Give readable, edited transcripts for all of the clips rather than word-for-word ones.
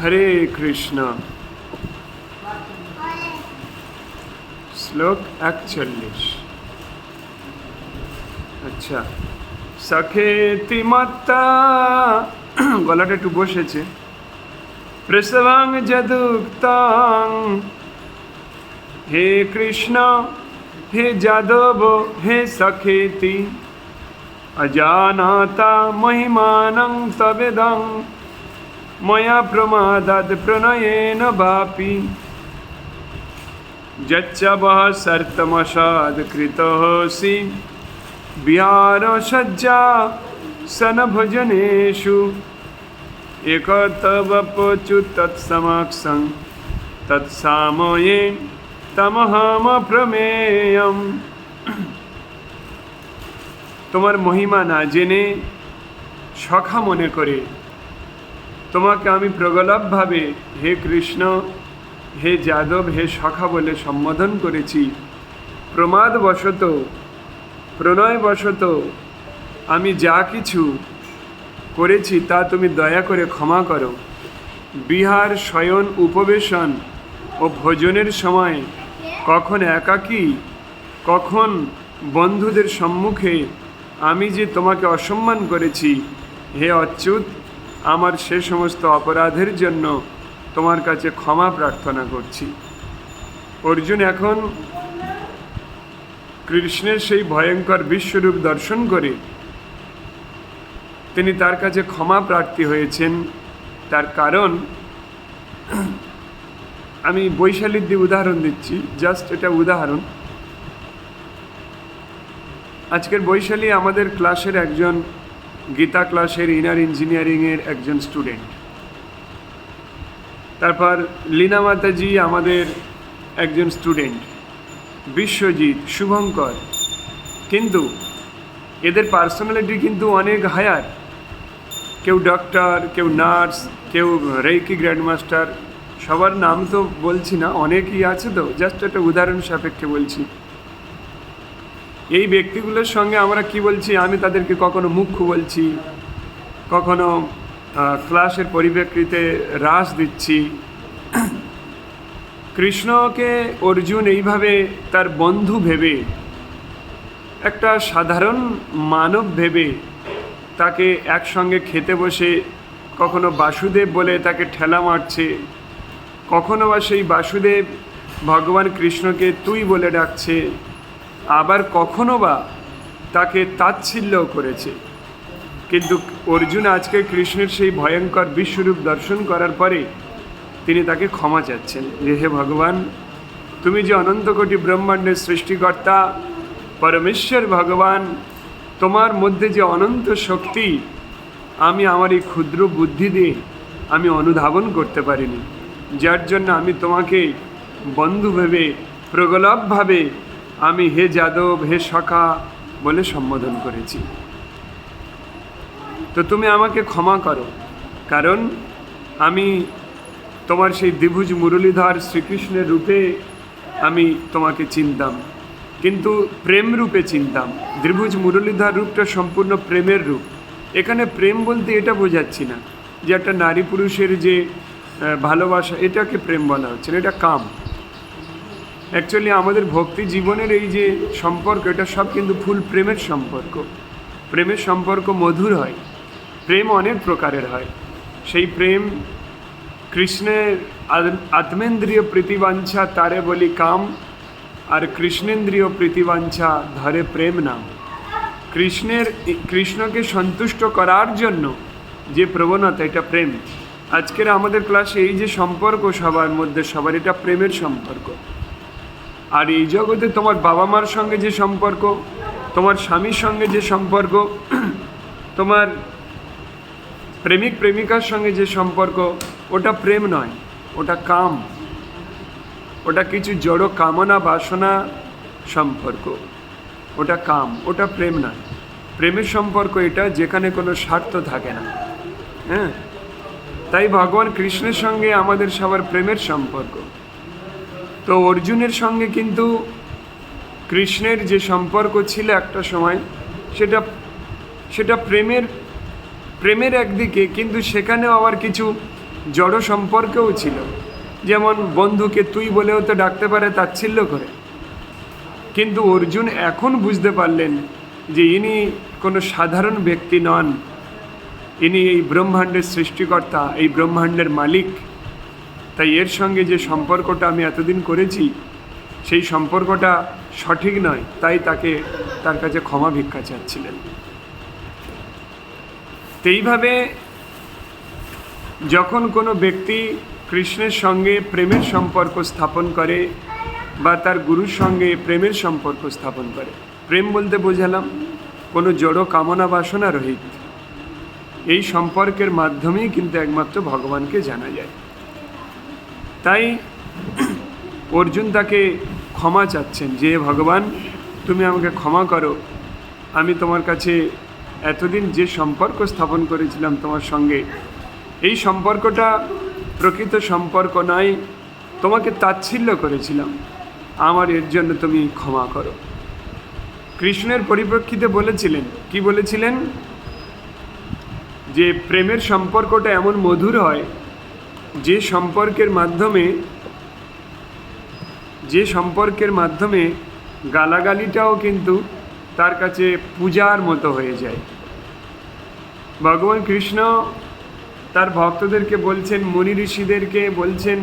হরে কৃষ্ণ। শ্লোক 41। আচ্ছা, সখেতি মত্তা, গলাটা একটু বসেছে। প্রসবাং যদুক্তাং, হে কৃষ্ণ হে যাদব হে সখেতি, অজানাতা মহিমানং তবেদং, ময়া প্রমাদাদ প্রণয়েন বাপি, যচ্চ বহ সর্তমসাদ কৃতোসি, বিহার সজ্জা সন ভজনেষু, একতব পচু তৎসমক্ষং, তৎসাময়ে তমহম প্রমেয়ম। তোমার মহিমা না জেনে সখা মনে করে তোমাকে আমি প্রগল্ভভাবে হে কৃষ্ণ হে যাদব হে সখা বলে সম্বোধন করেছি। প্রমাদবশত প্রণয়বশত আমি যা কিছু করেছি তা তুমি দয়া করে ক্ষমা করো। বিহার, শয়ন, উপবেশন ও ভোজনের সময় কখন একাকী কখন বন্ধুদের সম্মুখে আমি যে তোমাকে অসম্মান করেছি, হে অচ্যুত, আমার সে সমস্ত অপরাধের জন্য তোমার কাছে ক্ষমা প্রার্থনা করছি। অর্জুন এখন কৃষ্ণের সেই ভয়ঙ্কর বিশ্বরূপ দর্শন করে তিনি তার কাছে ক্ষমা প্রার্থী হয়েছেন। তার কারণ আমি বৈশালীর দিয়ে উদাহরণ দিচ্ছি, জাস্ট এটা উদাহরণ। আজকের বৈশালী আমাদের ক্লাসের একজন, গীতা ক্লাসের ইনার ইঞ্জিনিয়ারিংয়ের একজন স্টুডেন্ট। তারপর লীনা মাতাজি আমাদের একজন স্টুডেন্ট, বিশ্বজিৎ, শুভঙ্কর। কিন্তু এদের পার্সোনালিটি কিন্তু অনেক হায়ার। কেউ ডক্টর, কেউ নার্স, কেউ রেইকি গ্র্যান্ডমাস্টার। সবার নাম তো বলছি না, অনেকই আছে, তো জাস্ট একটা উদাহরণ সাপেক্ষে বলছি। এই ব্যক্তিগুলোর সঙ্গে আমরা কি বলছি, আমি তাদেরকে কখনো মুখ্য বলছি, কখনো ক্লাসের পরিপ্রেক্ষিতে হ্রাস দিচ্ছি। কৃষ্ণকে অর্জুন এইভাবে তার বন্ধু ভেবে, একটা সাধারণ মানব ভেবে তাকে একসঙ্গে খেতে বসে কখনো বাসুদেব বলে তাকে ঠেলা মারছে, কখনো বা সেই বাসুদেব ভগবান কৃষ্ণকে তুই বলে ডাকছে, আবার কখনো বা তাকে তাচ্ছিল্য করেছে। কিন্তু অর্জুন আজকে কৃষ্ণের সেই ভয়ঙ্কর বিশ্বরূপ দর্শন করার পরে তিনি তাকে ক্ষমা চাচ্ছেন যে হে ভগবান, তুমি যে অনন্ত কোটি ব্রহ্মাণ্ডের সৃষ্টিকর্তা পরমেশ্বর ভগবান, তোমার মধ্যে যে অনন্ত শক্তি আমি আমার এই ক্ষুদ্র বুদ্ধি দিয়ে আমি অনুধাবন করতে পারিনি, যার জন্য আমি তোমাকে বন্ধু ভেবে প্রগল্ভভাবে আমি হে যাদব হে সখা বলে সম্বোধন করেছি। তো তুমি আমাকে ক্ষমা করো, কারণ আমি তোমার সেই দ্বিভুজ মুরলীধর শ্রীকৃষ্ণের রূপে আমি তোমাকে চিনতাম, কিন্তু প্রেম রূপে চিনতাম। দ্বিভুজ মুরলীধর রূপটা সম্পূর্ণ প্রেমের রূপ। এখানে প্রেম বলতে এটা বোঝাচ্ছি না যে একটা নারী পুরুষের যে ভালোবাসা, এটাকে প্রেম বলা হচ্ছে না, এটা কাম। অ্যাকচুয়ালি আমাদের ভক্তি জীবনের এই যে সম্পর্ক, এটা সব কিন্তু ফুল প্রেমের সম্পর্ক। প্রেমের সম্পর্ক মধুর হয়। প্রেম অনেক প্রকারের হয়। সেই প্রেম কৃষ্ণের আত্মেন্দ্রিয় প্রীতিবাঞ্ছা তারে বলি কাম, আর কৃষ্ণেন্দ্রিয় প্রীতিবাঞ্ছা ধরে প্রেম নাম। কৃষ্ণকে সন্তুষ্ট করার জন্য যে প্রবণতা, এটা প্রেম। আজকের আমাদের ক্লাসে এই যে সম্পর্ক সবার মধ্যে, সবার এটা প্রেমের সম্পর্ক। আর এই জগতে তোমার বাবা মার সঙ্গে যে সম্পর্ক, তোমার স্বামীর সঙ্গে যে সম্পর্ক, তোমার প্রেমিক প্রেমিকার সঙ্গে যে সম্পর্ক, ওটা প্রেম নয়, ওটা কাম। ওটা কিছু জড় কামনা বাসনা সম্পর্ক, ওটা কাম, ওটা প্রেম নয়। প্রেমের সম্পর্ক এটা যেখানে কোনো স্বার্থ থাকে না। হ্যাঁ, তাই ভগবান কৃষ্ণের সঙ্গে আমাদের সবার প্রেমের সম্পর্ক। তো অর্জুনের সঙ্গে কিন্তু কৃষ্ণের যে সম্পর্ক ছিল একটা সময়, সেটা প্রেমের একদিকে, কিন্তু সেখানেও আবার কিছু জড় সম্পর্কেও ছিল। যেমন বন্ধুকে তুই বলেও তো ডাকতে পারে তাচ্ছিল্য করে। কিন্তু অর্জুন এখন বুঝতে পারলেন যে ইনি কোনো সাধারণ ব্যক্তি নন, ইনি এই ব্রহ্মাণ্ডের সৃষ্টিকর্তা, এই ব্রহ্মাণ্ডের মালিক। তাই এর সঙ্গে যে সম্পর্কটা আমি এতদিন করেছি সেই সম্পর্কটা সঠিক নয়, তাই তার কাছে ক্ষমা ভিক্ষা চাচ্ছিলেন। এইভাবে যখন কোনো ব্যক্তি কৃষ্ণের সঙ্গে প্রেমের সম্পর্ক স্থাপন করে বা তার গুরুর সঙ্গে প্রেমের সম্পর্ক স্থাপন করে, প্রেম বলতে বোঝালাম কোনো জড় কামনা বাসনা রহিত, এই সম্পর্কের মাধ্যমেই কিন্তু একমাত্র ভগবানকে জানা যায়। তাই অর্জুন তাকে ক্ষমা চাচ্ছেন যে ভগবান তুমি আমাকে ক্ষমা করো, আমি তোমার কাছে এতদিন যে সম্পর্ক স্থাপন করেছিলাম তোমার সঙ্গে, এই সম্পর্কটা প্রকৃত সম্পর্ক নয়, তোমাকে তাচ্ছিল্য করেছিলাম, আমার এর জন্য তুমি ক্ষমা করো। কৃষ্ণের পরিপ্রেক্ষিতে বলেছিলেন, কি বলেছিলেন? যে প্রেমের সম্পর্কটা এমন মধুর হয় যে সম্পর্কের মাধ্যমে গালাগালিটাও কিন্তু তার কাছে পূজার মতো হয়ে যায়। ভগবান কৃষ্ণ তার ভক্তদেরকে বলছেন, মুনি ঋষিদেরকে বলছেন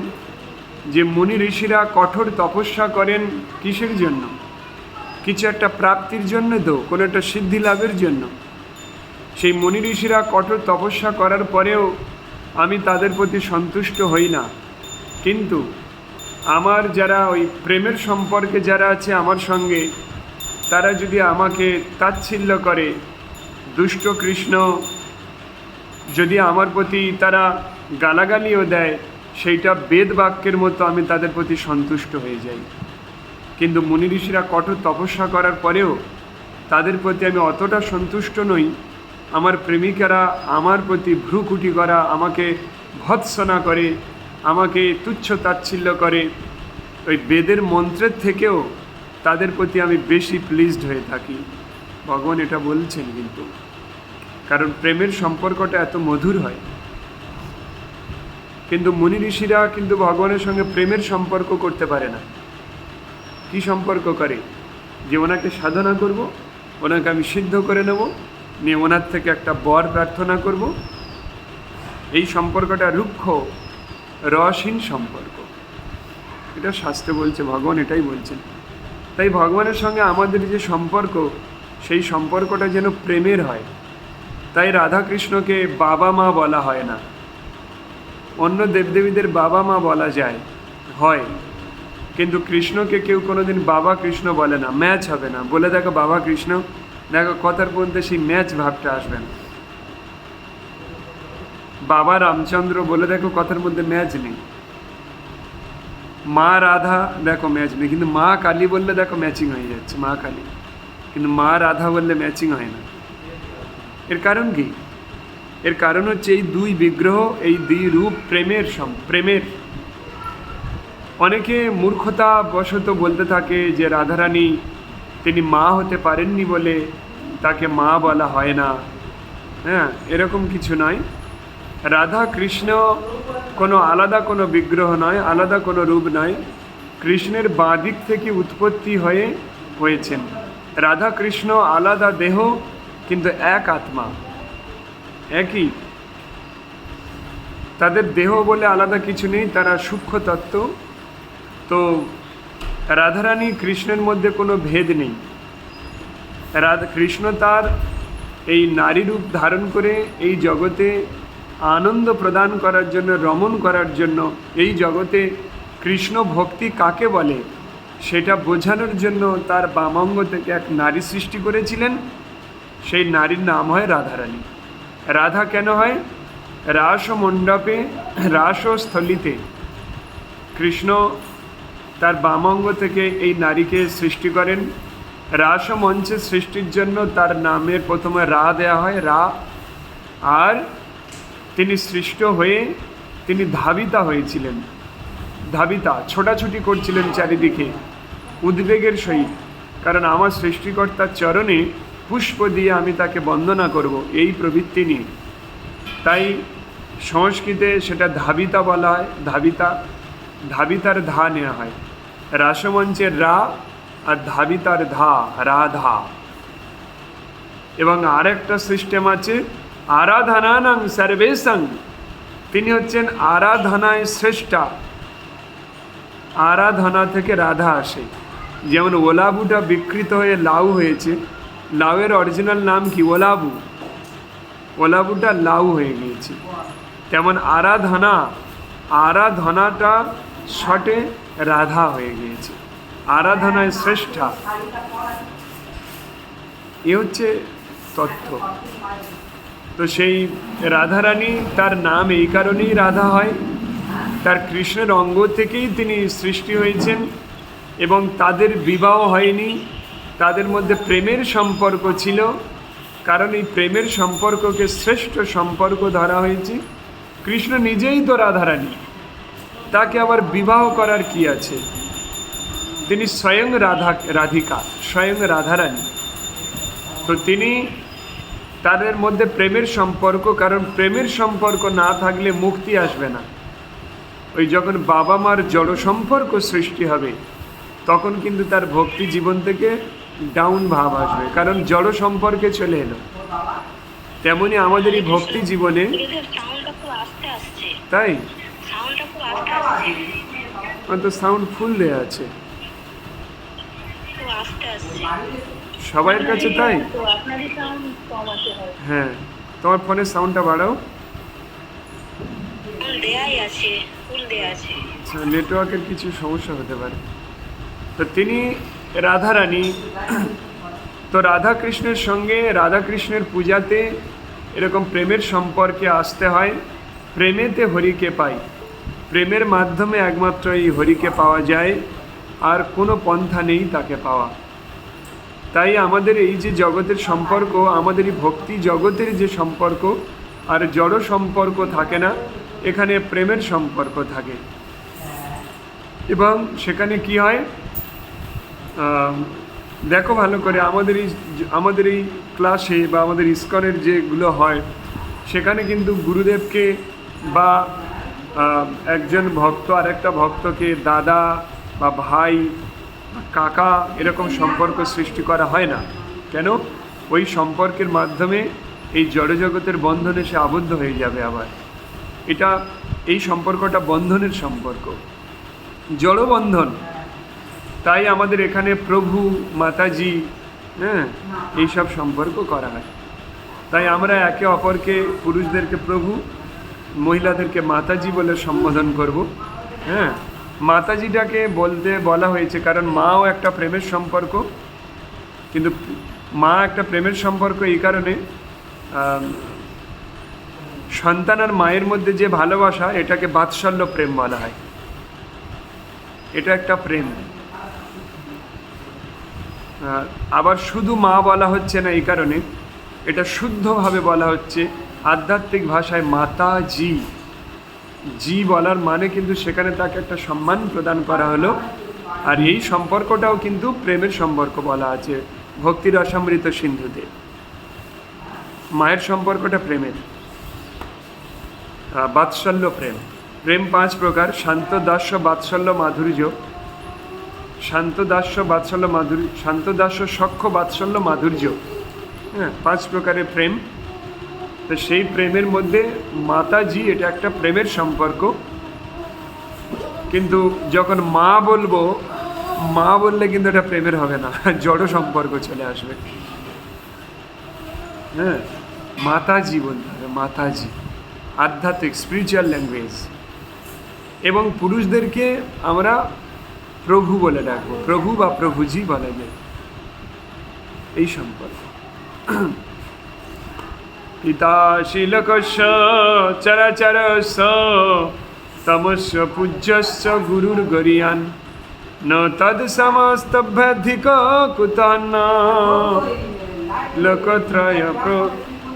যে মুনি ঋষিরা কঠোর তপস্যা করেন কিসের জন্য? কিছু একটা প্রাপ্তির জন্য, তো কোনো একটা সিদ্ধি লাভের জন্য। সেই মুনি ঋষিরা কঠোর তপস্যা করার পরেও আমি তাদের প্রতি সন্তুষ্ট হই না। কিন্তু আমার যারা ওই প্রেমের সম্পর্কে যারা আছে আমার সঙ্গে, তারা যদি আমাকে তাচ্ছিল্য করে, দুষ্ট কৃষ্ণ যদি আমার প্রতি তারা গালাগালিও দেয়, সেইটা বেদ বাক্যের মতো আমি তাদের প্রতি সন্তুষ্ট হয়ে যাই। কিন্তু মুনি ঋষিরা কঠোর তপস্যা করার পরেও তাদের প্রতি আমি অতটা সন্তুষ্ট নই। আমার প্রেমিকারা আমার প্রতি ভ্রুকুটি করা, আমাকে ভৎসনা করে, আমাকে তুচ্ছ তাচ্ছিল্য করে, ওই বেদের মন্ত্রের থেকেও তাদের প্রতি আমি বেশি প্লিজড হয়ে থাকি। ভগবান এটা বলছেন কিন্তু, কারণ প্রেমের সম্পর্কটা এত মধুর হয়। কিন্তু মুনি ঋষিরা কিন্তু ভগবানের সঙ্গে প্রেমের সম্পর্ক করতে পারে না। কি সম্পর্ক করে? যে ওনাকে সাধনা করব, ওনাকে আমি সিদ্ধ করে নেব, নিয়ে ওনার থেকে একটা বর প্রার্থনা করব। এই সম্পর্কটা রুক্ষ রসহীন সম্পর্ক, এটা শাস্ত্রে বলছে, ভগবান এটাই বলছেন। তাই ভগবানের সঙ্গে আমাদের যে সম্পর্ক, সেই সম্পর্কটা যেন প্রেমের হয়। তাই রাধাকৃষ্ণকে বাবা মা বলা হয় না। অন্য দেবদেবীদের বাবা মা বলা যায়, হয়, কিন্তু কৃষ্ণকে কেউ কোনোদিন বাবা কৃষ্ণ বলে না। ম্যাচ হবে না। বলে দেখো বাবা কৃষ্ণ, দেখো কথার মধ্যে সেই ম্যাচ ভাবটা আসবে না। বাবা রামচন্দ্র বলে দেখো কথার মধ্যে ম্যাচ নেই। মা রাধা দেখো ম্যাচ নেই, কিন্তু মা কালী বললে দেখো ম্যাচিং হয়ে যাচ্ছে, মা কালী। কিন্তু মা রাধা বললে ম্যাচিং হয় না। এর কারণ কি? এর কারণ হচ্ছে এই দুই বিগ্রহ, এই দুই রূপ প্রেমের। অনেকে মূর্খতা বশত বলতে থাকে যে রাধারানী তিনি মা হতে পারেননি বলে তাকে মা বলা হয় না। হ্যাঁ, এরকম কিছু নয়। রাধা কৃষ্ণ কোনো আলাদা কোনো বিগ্রহ নয়, আলাদা কোনো রূপ নয়। কৃষ্ণের বাঁ দিক থেকে উৎপত্তি হয়েছেন। রাধা কৃষ্ণ আলাদা দেহ, কিন্তু এক আত্মা, একই। তাদের দেহ বলে আলাদা কিছু নেই, তারা সূক্ষ্ম তত্ত্ব। তো রাধারানী কৃষ্ণের মধ্যে কোনো ভেদ নেই। কৃষ্ণ তার এই নারী রূপ ধারণ করে এই জগতে আনন্দ প্রদান করার জন্য, রমণ করার জন্য, এই জগতে কৃষ্ণ ভক্তি কাকে বলে সেটা বোঝানোর জন্য তার বামাঙ্গ থেকে এক নারী সৃষ্টি করেছিলেন। সেই নারীর নাম হয় রাধারানী। রাধা কেন হয়? রাস মণ্ডপে, রাসস্থলিতে কৃষ্ণ তার বামাঙ্গ থেকে এই নারীকে সৃষ্টি করেন। রাস মঞ্চে সৃষ্টির জন্য তার নামের প্রথমে রা দেয়া হয়, রা। আর তিনি সৃষ্ট হয়ে তিনি ধাবিতা হয়েছিলেন। ধাবিতা, ছোটাছুটি করছিলেন চারিদিকে উদ্বেগের সহিত, কারণ আমার সৃষ্টিকর্তার চরণে পুষ্প দিয়ে আমি তাকে বন্দনা করব, এই প্রবৃত্তি নিয়ে। তাই সংস্কৃতে সেটা ধাবিতা বলা হয়, ধাবিতা, ধাবিতার ধা নেওয়া হয়, রাসমঞ্চের রা আর ধাবিতার ধা, রাধা। এবং আরেকটা সিস্টেম আছে আরাধনানাং সর্বেশাং, তিনি হচ্ছেন আরাধনায় শ্রেষ্ঠা। আরাধনা থেকে রাধা আসে। যেমন ওলাবুটা বিকৃত হয়ে লাউ হয়েছে, লাউয়ের অরিজিনাল নাম কি? ওলাবু। ওলাবুটা লাউ হয়ে গিয়েছে। তেমন আরাধনা, আরাধনাটা শটে রাধা হয়ে গিয়েছে, আরাধনায় শ্রেষ্ঠা। এ হচ্ছে তথ্য। তো সেই রাধারানী, তার নাম এই কারণেই রাধা হয়, তার কৃষ্ণের অঙ্গ থেকেই তিনি সৃষ্টি হয়েছেন এবং তাদের বিবাহ হয়নি, তাদের মধ্যে প্রেমের সম্পর্ক ছিল। কারণ এই প্রেমের সম্পর্ককে শ্রেষ্ঠ সম্পর্ক ধরা হয়েছে। কৃষ্ণ নিজেই তো রাধারানী, তাকে আবার বিবাহ করার কি আছে? তিনি স্বয়ং রাধিকা, স্বয়ং রাধারানী। তো তিনি, তাদের মধ্যে প্রেমের সম্পর্ক, কারণ প্রেমের সম্পর্ক না থাকলে মুক্তি আসবে না। ওই যখন বাবা মার জড় সম্পর্ক সৃষ্টি হবে তখন কিন্তু তার ভক্তি জীবন থেকে ডাউন ভাব আসবে, কারণ জড় সম্পর্কে চলে এলো। তেমনি আমাদের এই ভক্তি জীবনে, তাই তো সাউন্ড ফুল দেয়া আছে সবার কাছে, তাই? হ্যাঁ, তোমার ফোনের সাউন্ডটা বাড়াও। আচ্ছা, নেটওয়ার্কের কিছু সমস্যা হতে পারে। তো তিনি রাধারানী। তো রাধা কৃষ্ণের সঙ্গে, রাধা কৃষ্ণের পূজাতে এরকম প্রেমের সম্পর্কে আসতে হয়। প্রেমেতে হরিকে পাই, প্রেমের মাধ্যমে একমাত্র এই হরিকে পাওয়া যায়, আর কোনো পন্থা নেই তাকে পাওয়া। তাই আমাদের এই যে জগতের সম্পর্ক, আমাদের এই ভক্তি জগতের যে সম্পর্ক, আর জড় সম্পর্ক থাকে না, এখানে প্রেমের সম্পর্ক থাকে। এবং সেখানে কি হয় দেখো ভালো করে, আমাদের এই ক্লাসে বা আমাদের ইস্কনের যেগুলো হয় সেখানে কিন্তু গুরুদেবকে বা একজন ভক্ত আর একটা ভক্তকে দাদা বা ভাই বা কাকা এরকম সম্পর্ক সৃষ্টি করা হয় না। কেন? ওই সম্পর্কের মাধ্যমে এই জড়জগতের বন্ধনে সে আবদ্ধ হয়ে যাবে আবার। এই সম্পর্কটা বন্ধনের সম্পর্ক, জড়বন্ধন। তাই আমাদের এখানে প্রভু, মাতাজি, এইসব সম্পর্ক করা হয়। তাই আমরা একে অপরকে, পুরুষদেরকে প্রভু, মহিলাদেরকে মাতাজি বলে সম্বোধন করব। মাতাজিটাকে বলা হয়েছে কারণ মাও একটা প্রেমের সম্পর্ক। কিন্তু মা একটা প্রেমের সম্পর্ক এই কারণে, সন্তান আর মায়ের মধ্যে যে ভালোবাসা, এটাকে বাৎসল্য প্রেম বলা হয়। এটা একটা প্রেম। আবার শুধু মা বলা হচ্ছে না এই কারণে, এটা শুদ্ধভাবে বলা হচ্ছে আধ্যাত্মিক ভাষায় মাতাজি। জি বলার মানে কিন্তু সেখানে তাকে একটা সম্মান প্রদান করা হলো। আর এই সম্পর্কটাও কিন্তু প্রেমের সম্পর্ক বলা আছে ভক্তি রসামৃত সিন্ধুতে। মায়ের সম্পর্কটা প্রেমের, বাৎসল্য প্রেম। প্রেম 5 প্রকার: শান্ত, দাস্য, বাৎসল্য, মাধুর্য। শান্ত, দাস্য, বাৎসল্য, মাধুর্য। শান্ত, দাস্য, সখ্য, বাৎসল্য, মাধুর্য। 5 প্রকারের প্রেম। তো সেই প্রেমের মধ্যে মাতাজি, এটা একটা প্রেমের সম্পর্ক। কিন্তু যখন মা বলবো, মা বললে কিন্তু এটা প্রেমের হবে না, জড় সম্পর্ক চলে আসবে। মাতাজি বলতে হবে, মাতাজি, আধ্যাত্মিক স্পিরিচুয়াল ল্যাঙ্গুয়েজ। এবং পুরুষদেরকে আমরা প্রভু বলে ডাকবো, প্রভু বা প্রভুজি বলা যায়, এই সম্পর্ক। পিতা শিলকস্য চরাচরস্য তমস্য পূজ্যস্য গুরুর গরিয়ান ন তদ সমস্তভ্যধিক কুতন্ন লোকত্রয়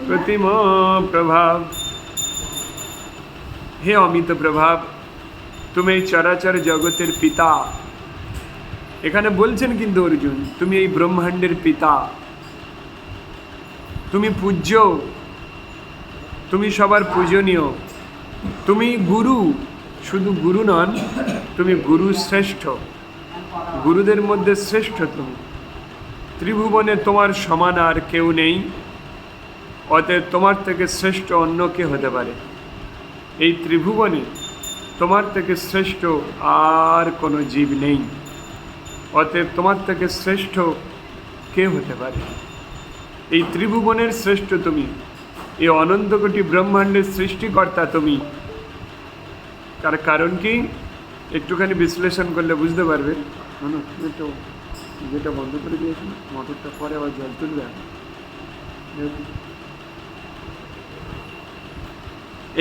প্রতিম প্রভাব। হে অমিত প্রভাব, তুমি এই চরাচর জগতের পিতা। এখানে বলছেন কিন্তু অর্জুন, তুমি এই ব্রহ্মাণ্ডের পিতা, তুমি পূজ্য, তুমি সবার পূজনীয়। তুমি গুরু, শুধু গুরু নন, তুমি গুরু শ্রেষ্ঠ, গুরুদের মধ্যে শ্রেষ্ঠ তুমি। ত্রিভুবনে তোমার সমান আর কেউ নেই, অতএব তোমার থেকে শ্রেষ্ঠ অন্য কে হতে পারে? এই ত্রিভুবনে তোমার থেকে শ্রেষ্ঠ আর কোনো জীব নেই, অতএব তোমার থেকে শ্রেষ্ঠ কে হতে পারে? এই ত্রিভুবনের শ্রেষ্ঠ তুমি, এই অনন্ত কোটি ব্রহ্মাণ্ডের সৃষ্টিকর্তা তুমি। তার কারণ কি একটুখানি বিশ্লেষণ করলে বুঝতে পারবে। একটু যেটা বন্ধ করে দিয়েছি, মোটরটা পরে আবার জল তুলবে।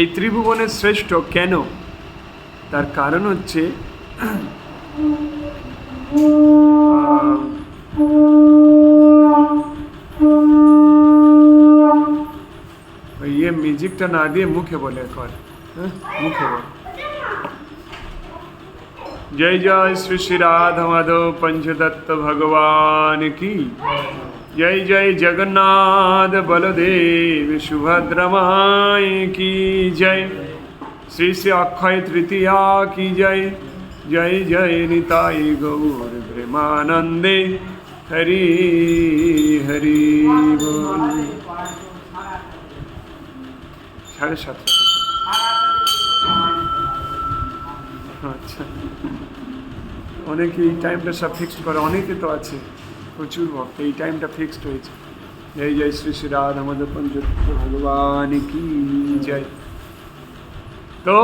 এই ত্রিভুবনের শ্রেষ্ঠ কেন? তার কারণ হচ্ছে ये म्यूजिकটা না দিয়ে মুখে বলে কর, মুখে বল। जय जय श्री श्री राधा माधव पंचतत्व भगवान की जय। जय जगन्नाथ बलदेव सुभद्रा माई की जय। श्री श्री अक्षय तृतीया की जय। जय जय निताई गौर प्रेमानंदे हरि हरि बोल। 7:30 আচ্ছা, অনেকে এই টাইমটা সব ফিক্সড করে, অনেকে তো আছে প্রচুর ভক্ত, এই টাইমটা ফিক্সড হয়েছে। জয় জয় শ্রী শ্রী রাধা মাধব পঞ্চতত্ব ভগবান কি জয়। তো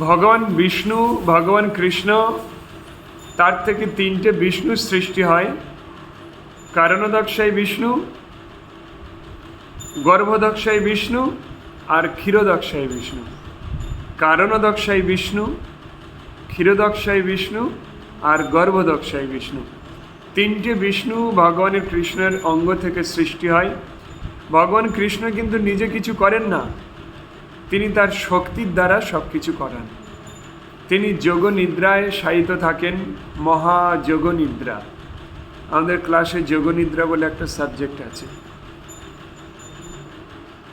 ভগবান বিষ্ণু, ভগবান কৃষ্ণ, তার থেকে 3টে বিষ্ণু সৃষ্টি হয়। কারণদক্ষাই বিষ্ণু, গর্ভদক্ষাই বিষ্ণু আর ক্ষীরদক্ষাই বিষ্ণু। কারণদক্ষাই বিষ্ণু, ক্ষীরদক্ষাই বিষ্ণু আর গর্ভদক্ষাই বিষ্ণু। 3টে বিষ্ণু ভগবানের কৃষ্ণের অঙ্গ থেকে সৃষ্টি হয়। ভগবান কৃষ্ণ কিন্তু নিজে কিছু করেন না, তিনি তার শক্তির দ্বারা সব কিছু করান। তিনি যোগ নিদ্রায় শায়িত থাকেন, মহাযোগ নিদ্রা। আমাদের ক্লাসে যোগ নিদ্রা বলে একটা সাবজেক্ট আছে।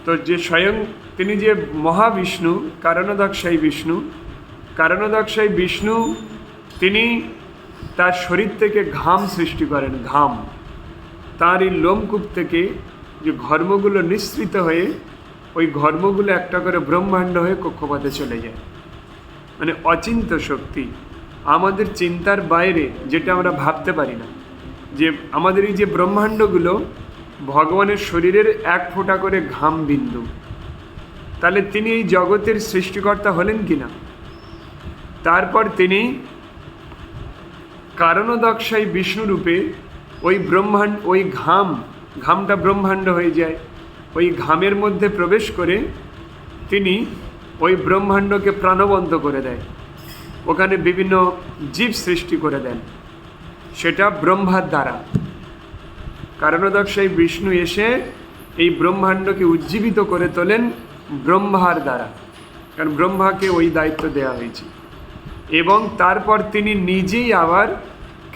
তো যে স্বয়ং তিনি যে মহাবিষ্ণু, কারণদক্ষাই বিষ্ণু, কারণদক্ষাই বিষ্ণু তিনি তার শরীর থেকে ঘাম সৃষ্টি করেন। ঘাম, তার এই লোমকূপ থেকে যে ঘর্মগুলো নিঃসৃত হয়ে ওই ঘর্মগুলো একটা করে ব্রহ্মাণ্ড হয়ে কক্ষপথে চলে যায়। মানে অচিন্ত শক্তি, আমাদের চিন্তার বাইরে, যেটা আমরা ভাবতে পারি না। যে আমাদের এই যে ব্রহ্মাণ্ডগুলো ভগবানের শরীরের 1 ফোঁটা করে ঘাম বিন্দু, তাহলে তিনি এই জগতের সৃষ্টিকর্তা হলেন কি না? তারপর তিনি কারণদক্ষাই বিষ্ণু রূপে ওই ব্রহ্মাণ্ড, ওই ঘামটা ব্রহ্মাণ্ড হয়ে যায়। ওই ঘামের মধ্যে প্রবেশ করে তিনি ওই ব্রহ্মাণ্ডকে প্রাণবন্ত করে দেয়, ওখানে বিভিন্ন জীব সৃষ্টি করে দেন, সেটা ব্রহ্মার দ্বারা। কারণদক্ষাই বিষ্ণু এসে এই ব্রহ্মাণ্ডকে উজ্জীবিত করে তোলেন ব্রহ্মার দ্বারা, কারণ ব্রহ্মাকে ওই দায়িত্ব দেওয়া হয়েছে। এবং তারপর তিনি নিজেই আবার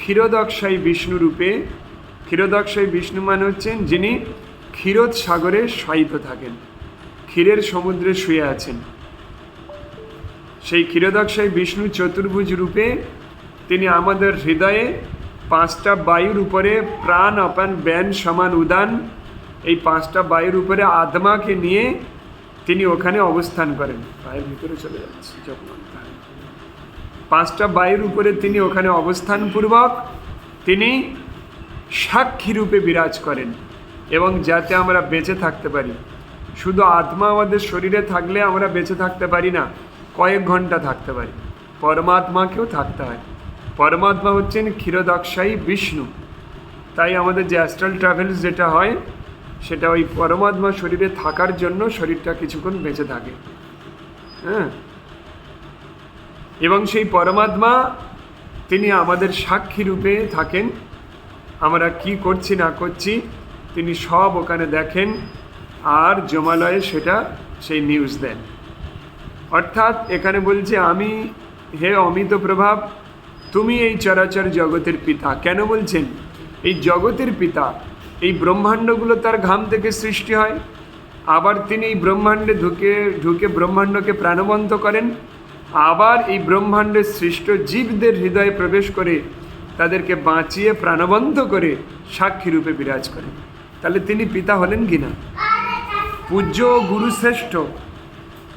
ক্ষীরদক্ষাই বিষ্ণু রূপে, ক্ষীরদক্ষাই বিষ্ণু মানে হচ্ছেন যিনি ক্ষীরোদ সাগরে শায়িত থাকেন, ক্ষীরের সমুদ্রে শুয়ে আছেন। সেই ক্ষীরদক্ষাই বিষ্ণু চতুর্ভুজ রূপে তিনি আমাদের হৃদয়ে 5টা বায়ুর উপরে প্রাণ অপান ব্যান সমান উদান, এই 5টা বায়ুর উপরে আত্মাকে নিয়ে তিনি ওখানে অবস্থান করেন। পায়ের ভিতরে চলে যাচ্ছে যখন 5টা বায়ুর উপরে তিনি ওখানে অবস্থানপূর্বক তিনি সাক্ষী রূপে বিরাজ করেন। এবং যাতে আমরা বেঁচে থাকতে পারি, শুধু আত্মা আমাদের শরীরে থাকলে আমরা বেঁচে থাকতে পারি না, কয়েক ঘন্টা থাকতে পারি, পরমাত্মাকেও থাকতে হয়। পরমাত্মা হচ্ছেন ক্ষীরদক্ষাই বিষ্ণু। তাই আমাদের যে অ্যাস্ট্রাল ট্রাভেলস যেটা হয়, সেটা ওই পরমাত্মা শরীরে থাকার জন্য শরীরটা কিছুক্ষণ বেঁচে থাকে। হ্যাঁ, এবং সেই পরমাত্মা তিনি আমাদের সাক্ষী রূপে থাকেন। আমরা কি করছি না করছি তিনি সব ওখানে দেখেন, আর জমালয়ে সেটা সেই নিউজ দেন। অর্থাৎ এখানে বলছে, আমি হে অমিত প্রভাব, তুমি এই চরাচর জগতের পিতা। কেন বলছেন? এই জগতের পিতা, এই ব্রহ্মাণ্ডগুলো তার ঘাম থেকে সৃষ্টি হয়, আবার তিনি এই ব্রহ্মাণ্ডে ঢুকে ব্রহ্মাণ্ডকে প্রাণবন্ত করেন, আবার এই ব্রহ্মাণ্ডের সৃষ্ট জীবদের হৃদয়ে প্রবেশ করে তাদেরকে বাঁচিয়ে প্রাণবন্ত করে সাক্ষী রূপে বিরাজ করেন। তাহলে তিনি পিতা হলেন কি না? পূজ্য গুরু শ্রেষ্ঠ,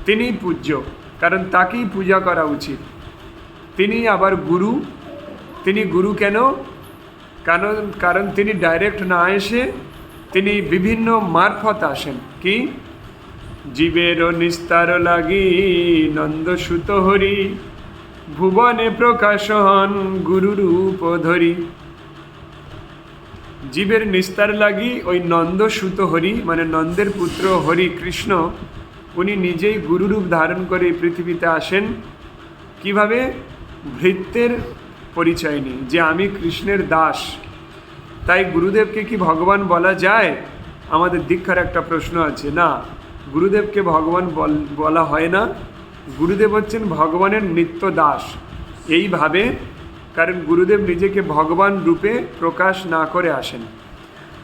তিনিই পূজ্য, কারণ তাকেই পূজা করা উচিত। তিনি আবার গুরু। তিনি গুরু কেন? কারণ তিনি ডাইরেক্ট না এসে তিনি বিভিন্ন মারফত আসেন। কি? জীবের নিস্তার লাগি নন্দ সুত হরি, ভুবনে প্রকাশ হন গুরু রূপ ধরি। জীবের নিস্তার লাগি ওই নন্দ সুত হরি, মানে নন্দের পুত্র হরি কৃষ্ণ, উনি নিজেই গুরুরূপ ধারণ করে পৃথিবীতে আসেন। কিভাবে? ভৃত্যের পরিচয় নিয়ে, যে আমি কৃষ্ণের দাস। তাই গুরুদেবকে কি ভগবান বলা যায়? আমাদের দীক্ষার একটা প্রশ্ন আছে। না, গুরুদেবকে ভগবান বলা হয় না। গুরুদেব হচ্ছেন ভগবানের নিত্য দাস। এইভাবে, কারণ গুরুদেব নিজেকে ভগবান রূপে প্রকাশ না করে আসেন,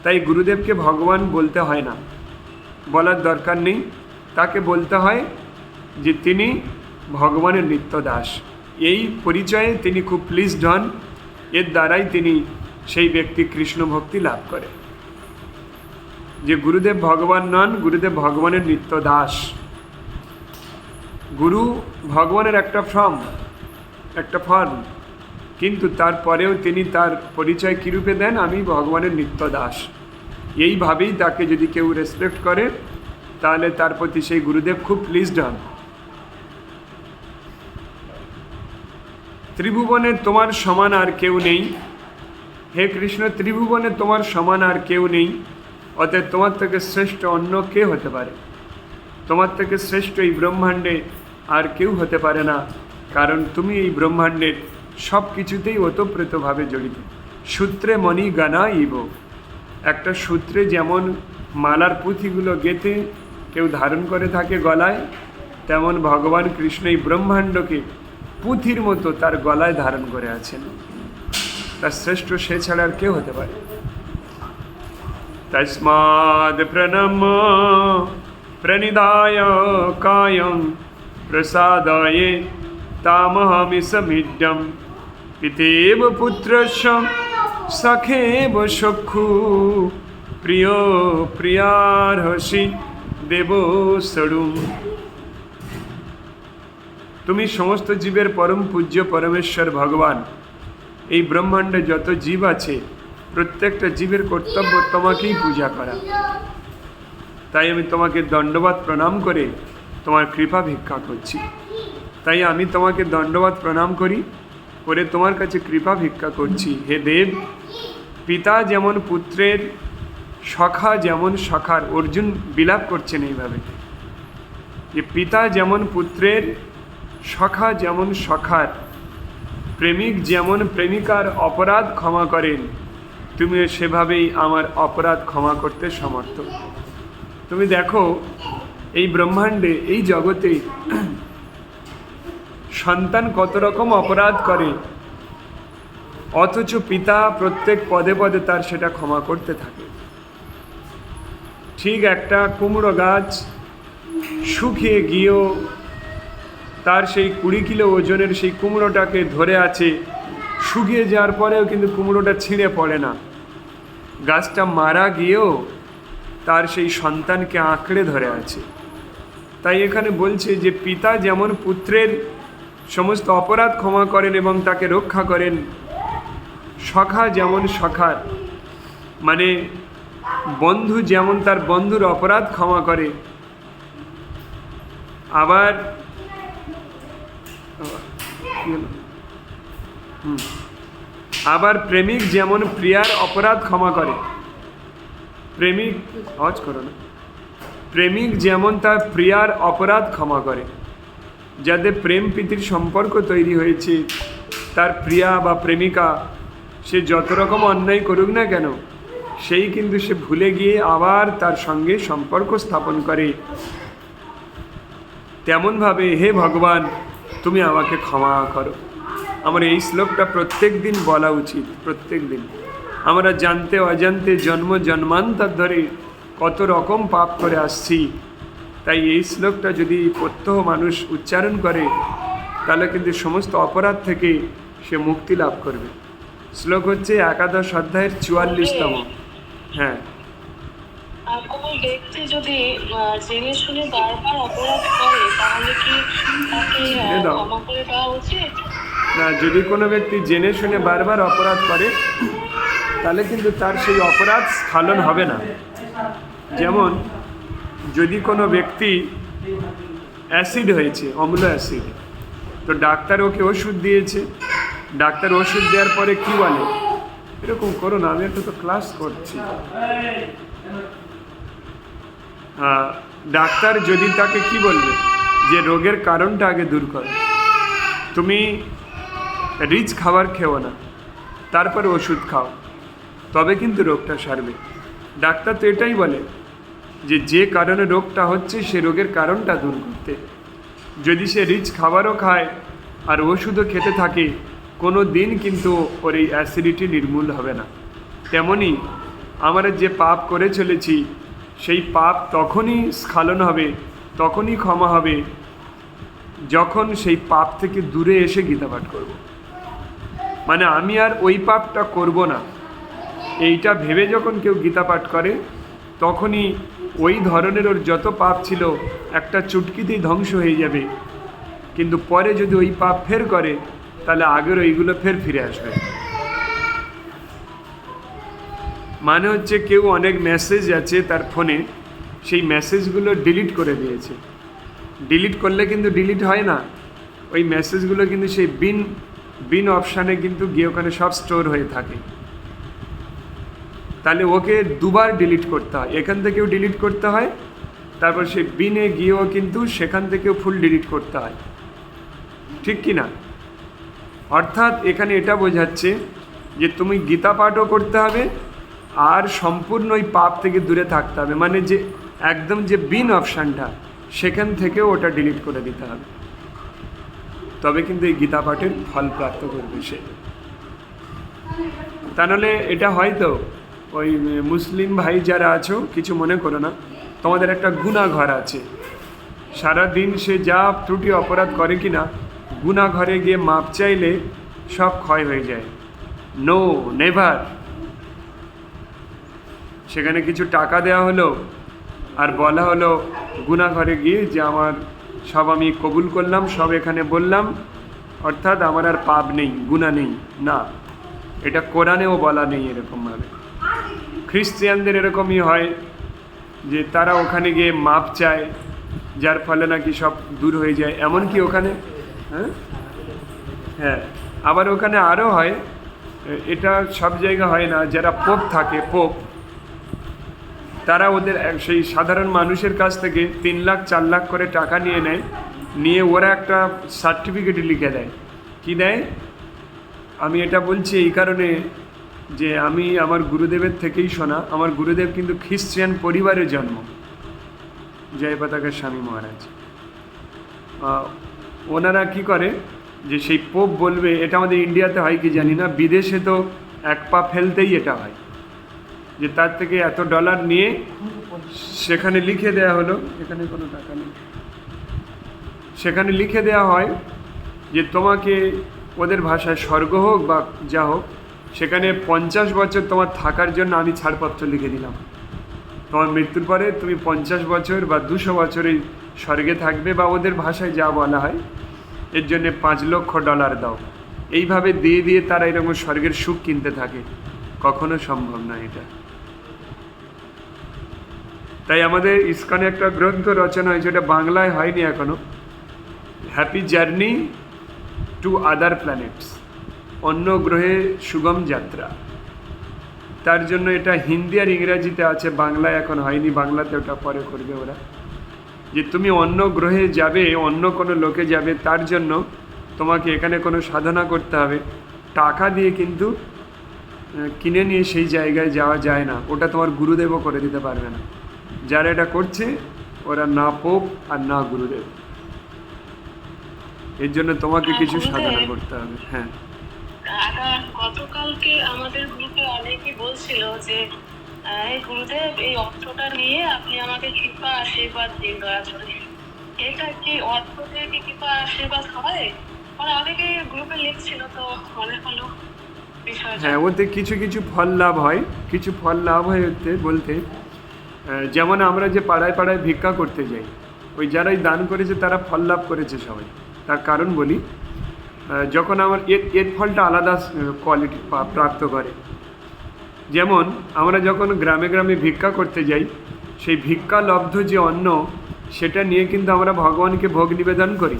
তাই গুরুদেবকে ভগবান বলতে হয় না, বলার দরকার নেই। তাকে বলতে হয় যে তিনি ভগবানের নিত্য দাস। এই পরিচয়ে তিনি খুব প্লিজড হন, এর দ্বারাই তিনি সেই ব্যক্তি কৃষ্ণ ভক্তি লাভ করে। যে গুরুদেব ভগবান নন, গুরুদেব ভগবানের নিত্য দাস। গুরু ভগবানের একটা ফর্ম, কিন্তু তারপরেও তিনি তার পরিচয় কী রূপে দেন? আমি ভগবানের নিত্য দাস। এইভাবেই তাকে যদি কেউ রেসপেক্ট করে, তাহলে তার প্রতি সেই গুরুদেব খুব প্লিজড হন। ত্রিভুবনে তোমার সমান আর কেউ নেই। হে কৃষ্ণ, ত্রিভুবনে তোমার সমান আর কেউ নেই, অতএব তোমার থেকে শ্রেষ্ঠ অন্য কে হতে পারে? তোমার থেকে শ্রেষ্ঠ এই ব্রহ্মাণ্ডে আর কেউ হতে পারে না, কারণ তুমি এই ব্রহ্মাণ্ডের সব কিছুতেই ওতপ্রোতভাবে জড়িত। সূত্রে মণি গানা ইব। একটা সূত্রে যেমন মালার পুঁথিগুলো গেঁথে কেউ ধারণ করে থাকে গলায়, তেমন ভগবান কৃষ্ণ এই ব্রহ্মাণ্ডকে পুঁথির মতো তার গলায় ধারণ করে আছেন। তার শ্রেষ্ঠ সে ছাড়া আর কেউ হতে পারে? তস্মাদ প্রণম প্রণিধায় কায়ং প্রসাদায়ে তামহমি সমিড্যম পিতেব পুত্রস্য সখেব সখ্যু প্রিয় প্রিয়ার্হসি দেব সড়ুম। তুমি সমস্ত জীবের পরম পূজ্য পরমেশ্বর ভগবান। এই ব্রহ্মাণ্ডে যত জীব আছে, প্রত্যেকটা জীবের কর্তব্য তোমাকেই পূজা করা। তাই আমি তোমাকে দণ্ডবাদ প্রণাম করে তোমার কৃপা ভিক্ষা করছি। তাই আমি তোমাকে দণ্ডবাদ প্রণাম করে তোমার কাছে কৃপা ভিক্ষা করছি। হে দেব, পিতা যেমন পুত্রের, সখা যেমন সখার, অর্জুন বিলাপ করছেন এইভাবে যে পিতা যেমন পুত্রের, সখা যেমন সখার, প্রেমিক যেমন প্রেমিকার অপরাধ ক্ষমা করেন, তুমিও সেভাবেই আমার অপরাধ ক্ষমা করতে সমর্থ। তুমি দেখো, এই ব্রহ্মাণ্ডে, এই জগতে সন্তান কত রকম অপরাধ করে, অথচ পিতা প্রত্যেক পদে পদে তার সেটা ক্ষমা করতে থাকে। ঠিক একটা কুমড়ো গাছ শুকিয়ে গিয়েও তার সেই 20 কিলো ওজনের সেই কুমড়োটাকে ধরে আছে, শুকিয়ে যাওয়ার পরেও কিন্তু কুমড়োটা ছিঁড়ে পড়ে না। গাছটা মারা গিয়েও তার সেই সন্তানকে আঁকড়ে ধরে আছে। তাই এখানে বলছে যে পিতা যেমন পুত্রের সমস্ত অপরাধ ক্ষমা করেন এবং তাকে রক্ষা করেন, সখা যেমন সখার, মানে বন্ধু যেমন তার বন্ধুর অপরাধ ক্ষমা করে, আবার প্রেমিক যেমন প্রিয়ার অপরাধ ক্ষমা করে। প্রেমিক যেমন তার প্রিয়ার অপরাধ ক্ষমা করে। যাদের প্রেম প্রীতির সম্পর্ক তৈরি হয়েছে, তার প্রিয়া বা প্রেমিকা সে যত রকম অন্যায় করুক না কেন, সেই কিন্তু সে ভুলে গিয়ে আবার তার সঙ্গে সম্পর্ক স্থাপন করে। তেমনভাবে হে ভগবান, তুমি আমাকে ক্ষমা করো। আমার এই শ্লোকটা প্রত্যেক দিন বলা উচিত, প্রত্যেক দিন। আমরা জানতে অজান্তে জন্ম জন্মান্তর ধরে কত রকম পাপ করে আসছি। তাই এই শ্লোকটা যদি প্রত্যহ মানুষ উচ্চারণ করে তাহলে কিন্তু সমস্ত অপরাধ থেকে সে মুক্তি লাভ করবে। শ্লোক হচ্ছে একাদশ অধ্যায়ের 44তম। হ্যাঁ, আর কোনো ব্যক্তি যদি জেনে শুনে বারবার অপরাধ করে তাহলে কি তাকে ক্ষমা করে দেওয়া উচিত? না, যদি কোনো ব্যক্তি জেনে শুনে বারবার অপরাধ করে তাহলে কিন্তু তার সেই অপরাধ স্খলন হবে না। যেমন যদি কোনো ব্যক্তি অ্যাসিড হয়েছে, অম্ল অ্যাসিড, তো ডাক্তার ওকে ওষুধ দিয়েছে, ডাক্তার ওষুধ দেওয়ার পরে কি বলে, এরকম করো না, আমি একটা তো ক্লাস করছি। ডাক্তার যদি তাকে কি বলবে যে রোগের কারণটা আগে দূর করো, তুমি রিচ খাবার খেও না, তারপরে ওষুধ খাও, তবে কিন্তু রোগটা সারবে। ডাক্তার তো এটাই বলে যে কারণে রোগটা হচ্ছে সে রোগের কারণটা দূর করতে। যদি সে রিচ খাবারও খায় আর ওষুধও খেতে থাকে, কোনো দিন কিন্তু ওর এই অ্যাসিডিটি নির্মূল হবে না। তেমনই আমরা যে পাপ করে চলেছি সেই পাপ তখনই স্খলন হবে, তখনই ক্ষমা হবে যখন সেই পাপ থেকে দূরে এসে গীতাপাঠ করব। মানে আমি আর ওই পাপটা করব না, এইটা ভেবে যখন কেউ গীতাপাঠ করে তখনই ওই ধরনের ওর যত পাপ ছিল একটা চুটকিতেই ধ্বংস হয়ে যাবে। কিন্তু পরে যদি ওই পাপ ফের করে তাহলে আগের ওইগুলো ফের ফিরে আসবে। মানে হচ্ছে কেউ অনেক মেসেজ আছে তার ফোনে, সেই মেসেজগুলো ডিলিট করে দিয়েছে। ডিলিট করলে কিন্তু ডিলিট হয় না, ওই মেসেজগুলো কিন্তু সেই বিন অপশানে কিন্তু গিয়ে ওখানে সব স্টোর হয়ে থাকে। তাহলে ওকে দুবার ডিলিট করতে হয়, এখান থেকেও ডিলিট করতে হয়, তারপর সেই বিনে গিয়েও কিন্তু সেখান থেকেও ফুল ডিলিট করতে হয়, ঠিক কি না? অর্থাৎ এখানে এটা বোঝাচ্ছে যে তুমি গীতা পাঠও করতে হবে আর সম্পূর্ণ ওই পাপ থেকে দূরে থাকতে হবে। মানে যে একদম যে বিন অপশানটা সেখান থেকেও ওটা ডিলিট করে দিতে হবে, তবে কিন্তু এই গীতা পাঠের ফল প্রাপ্ত করবে সে। তা নাহলে এটা হয়তো ওই মুসলিম ভাই যারা আছো কিছু মনে করো না, তোমাদের একটা গুনাঘর আছে, সারাদিন সে যা ত্রুটি অপরাধ করে কিনা গুনাঘরে গিয়ে মাপ চাইলে সব ক্ষয় হয়ে যায়। No, never. সেখানে কিছু টাকা দেওয়া হলো আর বলা হলো গুনাঘরে গিয়ে যে আমার সব আমি কবুল করলাম, সব এখানে বললাম, অর্থাৎ আমার আর পাপ নেই, গুনাহ নেই। না, এটা কোরআনেও বলা নেই এরকমভাবে। খ্রিস্টিয়ানদের এরকমই হয় যে তারা ওখানে গিয়ে মাপ চায়, যার ফলে নাকি সব দূর হয়ে যায়। এমনকি ওখানে হ্যাঁ, আবার ওখানে আরও হয়, এটা সব জায়গা হয় না, যারা পোপ থাকে, পোপ, তারা ওদের সেই সাধারণ মানুষের কাছ থেকে 3 লাখ 4 লাখ করে টাকা নিয়ে নেয়, নিয়ে ওরা একটা সার্টিফিকেট লিখে দেয়। কি দেয়? আমি এটা বলছি এই কারণে যে আমি আমার গুরুদেবের থেকেই শোনা, আমার গুরুদেব কিন্তু খ্রিস্টান পরিবারের জন্ম, জয় পতাকা স্বামী মহারাজ। ওনারা কি করে যে সেই পোপ বলবে, এটা আমাদের ইন্ডিয়াতে হয় কি জানি না, বিদেশে তো এক পা ফেলতেই এটা হয়, যে তার থেকে এত ডলার নিয়ে সেখানে লিখে দেওয়া হলো, এখানে কোনো টাকা নেই, সেখানে লিখে দেওয়া হয় যে তোমাকে ওদের ভাষায় স্বর্গ হোক বা যা হোক, সেখানে 50 বছর তোমার থাকার জন্য আমি ছাড়পত্র লিখে দিলাম। তোমার মৃত্যুর পরে তুমি 50 বছর বা 200 বছরই স্বর্গে থাকবে, বা ওদের ভাষায় যা বলা হয়, এর জন্যে $5 লক্ষ দাও। এইভাবে দিয়ে দিয়ে তারা এরকম স্বর্গের সুখ কিনতে থাকে। কখনো সম্ভব না এটা। তাই আমাদের ইসকনে একটা গ্রন্থ রচনা হয়েছে, এটা বাংলায় হয়নি এখনো, happy journey to other planets, অন্য গ্রহে সুগম যাত্রা। তার জন্য এটা হিন্দি আর ইংরাজিতে আছে, বাংলায় এখন হয়নি, বাংলাতে ওটা পরে করবে ওরা। যে তুমি অন্য গ্রহে যাবে, অন্য কোনো লোকে যাবে, তার জন্য তোমাকে এখানে কোনো সাধনা করতে হবে, টাকা দিয়ে কিন্তু কিনে নিয়ে সেই জায়গায় যাওয়া যায় না, ওটা তোমার গুরুদেবও করে দিতে পারবে না। যারা এটা করছে ওরা না পোপ আর না গুরুদেব, এর জন্য তোমাকে কিছু সাধনা করতে হবে। হ্যাঁ, গতকালকে আমাদের গ্রুপে অনেকেই বলছিল যে এই গুরুদেব এই অর্থটা নিয়ে আপনি আমাকে কৃপা আশীর্বাদ দিন দয়া করে। এটা কি অর্থ দিয়ে কি কৃপা আশীর্বাদ হয়? মানে অনেকে গ্রুপে লিখছিল, তো মনে হলো বিষয়টা। হ্যাঁ, ওতে কিছু কিছু ফল লাভ হয়, কিছু ফল লাভ হয় ওতে বলতে যেমন আমরা যে পাড়ায় পাড়ায় ভিক্ষা করতে যাই, ওই যারাই দান করেছে তারা ফল লাভ করেছে সবাই। তার কারণ বলি, যখন আমার এর ফলটা আলাদা কোয়ালিটি প্রাপ্ত করে। যেমন আমরা যখন গ্রামে গ্রামে ভিক্ষা করতে যাই, সেই ভিক্ষা লব্ধ যে অন্ন, সেটা নিয়ে কিন্তু আমরা ভগবানকে ভোগ নিবেদন করি।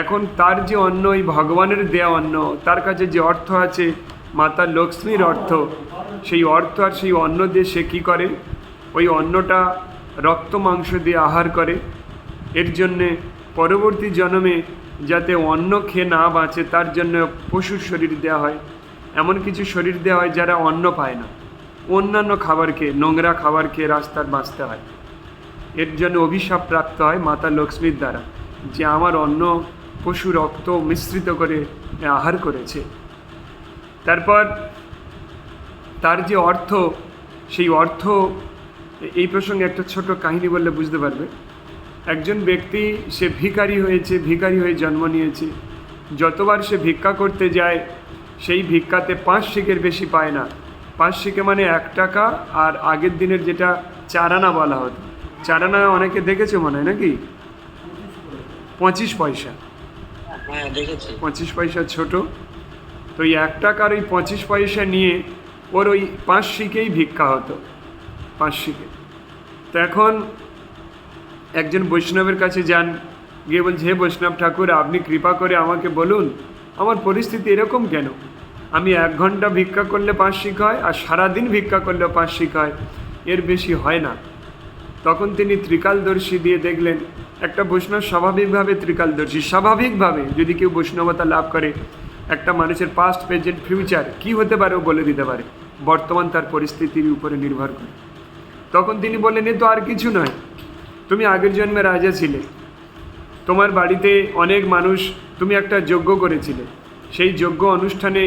এখন তার যে অন্ন, এই ভগবানের দেয়া অন্ন, তার কাছে যে অর্থ আছে, মাতা লক্ষ্মীর অর্থ, সেই অর্থ আর সেই অন্ন দিয়ে সে কী করে, ওই অন্নটা রক্ত মাংস দিয়ে আহার করে। এর জন্যে পরবর্তী জন্মে যাতে অন্ন খেয়ে না বাঁচে, তার জন্য পশুর শরীর দেওয়া হয়, এমন কিছু শরীর দেওয়া হয় যারা অন্ন পায় না, অন্যান্য খাবার খেয়ে, নোংরা খাবার খেয়ে রাস্তার বাঁচতে হয়। এর জন্য অভিশাপ প্রাপ্ত হয় মাতা লক্ষ্মীর দ্বারা, যে আমার অন্ন পশু রক্ত মিশ্রিত করে আহার করেছে। তারপর তার যে অর্থ, সেই অর্থ, এই প্রসঙ্গে একটা ছোট কাহিনী বললে বুঝতে পারবে। একজন ব্যক্তি, সে ভিখারি হয়েছে, ভিখারি হয়ে জন্ম নিয়েছে। যতবার সে ভিক্ষা করতে যায়, সেই ভিক্ষাতে 5 শিকের বেশি পায় না। 5 শিকে মানে 1 টাকা, আর আগের দিনের যেটা 4 আনা বলা হতো, 4 আনা অনেকে দেখেছে মনে হয় নাকি, 25 পয়সা। হ্যাঁ, দেখেছি। 25 পয়সা ছোট, তো এই 1 টাকার ওই 25 পয়সা নিয়ে ওর ওই 5 শিকেই ভিক্ষা হতো, 5 শিকে। তো এখন একজন বৈষ্ণবের কাছে যান, গিয়ে বলছে, হে বৈষ্ণব ঠাকুর, আপনি কৃপা করে আমাকে বলুন আমার পরিস্থিতি এরকম কেন, আমি 1 ঘন্টা ভিক্ষা করলে 5 শিক হয়, আর সারাদিন ভিক্ষা করলেও 5 শিক হয়, এর বেশি হয় না। তখন তিনি ত্রিকালদর্শী দিয়ে দেখলেন, একটা বৈষ্ণব স্বাভাবিকভাবে ত্রিকালদর্শী, স্বাভাবিকভাবে যদি কেউ বৈষ্ণবতা লাভ করে, একটা মানুষের পাস্ট প্রেজেন্ট ফিউচার কী হতে পারে ও বলে দিতে পারে, বর্তমান তার পরিস্থিতির উপরে নির্ভর করে। তখন তিনি বললেন, এ তো আর কিছু নয়, তুমি আগের জন্মে রাজা ছিলে, তোমার বাড়িতে অনেক মানুষ, তুমি একটা যজ্ঞ করেছিলে, সেই যজ্ঞ অনুষ্ঠানে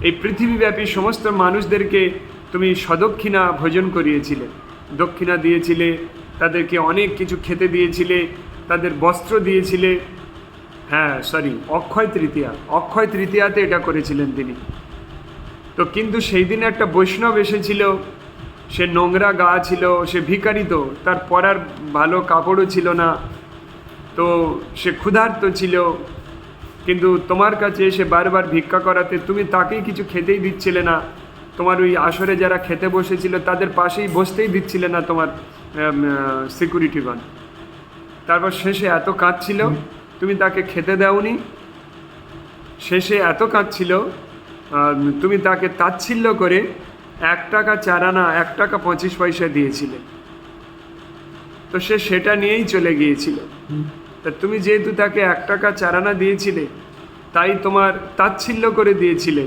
এই পৃথিবীব্যাপী সমস্ত মানুষদেরকে তুমি সদক্ষিণা ভোজন করিয়েছিলে, দক্ষিণা দিয়েছিলে, তাদেরকে অনেক কিছু খেতে দিয়েছিলে, তাদের বস্ত্র দিয়েছিলে। হ্যাঁ, অক্ষয় তৃতীয়াতে এটা করেছিলেন তিনি। তো কিন্তু সেই দিনে একটা বৈষ্ণব এসেছিল, সে নোংরা গা ছিল, সে ভিখারি, তো তার পরার ভালো কাপড়ও ছিল না, তো সে ক্ষুধার্ত ছিল, কিন্তু তোমার কাছে এসে বারবার ভিক্ষা করাতে তুমি তাকেই কিছু খেতেই দিচ্ছিলে না, তোমার ওই আসরে যারা খেতে বসেছিল তাদের পাশেই বসতেই দিচ্ছিলে না তোমার সিকিউরিটিগণ। তারপর শেষে এত কাঁদছিল, তুমি তাকে খেতে দাওনি, শেষে এত কাঁদছিল, তুমি তাকে তাচ্ছিল্য করে 1 টাকা 4 আনা, 1 টাকা 25 পয়সা দিয়েছিলে, তো সে সেটা নিয়েই চলে গিয়েছিল। তা তুমি যেহেতু তাকে 1 টাকা 4 আনা দিয়েছিলে, তাই তোমার তাচ্ছিল্য করে দিয়েছিলে,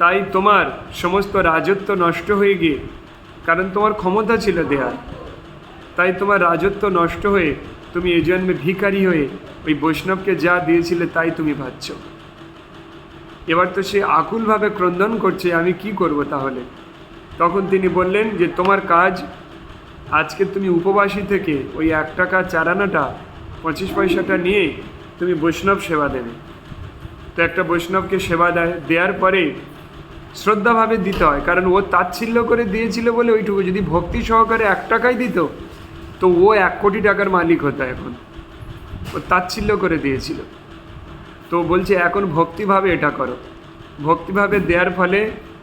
তাই তোমার সমস্ত রাজত্ব নষ্ট হয়ে গিয়ে, কারণ তোমার ক্ষমতা ছিল দেয়ার, তাই তোমার রাজত্ব নষ্ট হয়ে তুমি এই জন্মে ভিখারি হয়ে ওই বৈষ্ণবকে যা দিয়েছিলে তাই তুমি পাচ্ছ। এবার তো সে আকুলভাবে ক্রন্দন করছে, আমি কি করব তাহলে? তখন তিনি বললেন যে তোমার কাজ, আজকে তুমি উপবাসী থেকে ওই 1 টাকা 4 আনাটা 25 পয়সাটা নিয়ে তুমি বৈষ্ণব সেবা দেবে। তো একটা বৈষ্ণবকে সেবা দেওয়ার পরে শ্রদ্ধাভাবে দিতে হয়, কারণ ও তাচ্ছিল্য করে দিয়েছিল বলে ওইটুকু, যদি ভক্তি সহকারে 1 টাকাই দিত তো ও 1 কোটি টাকার মালিক হতো। এখন ও তাচ্ছিল্য করে দিয়েছিল, তো বলছে এখন ভক্তিভাবে এটা করো। ভক্তিভাবে দেওয়ার ফলে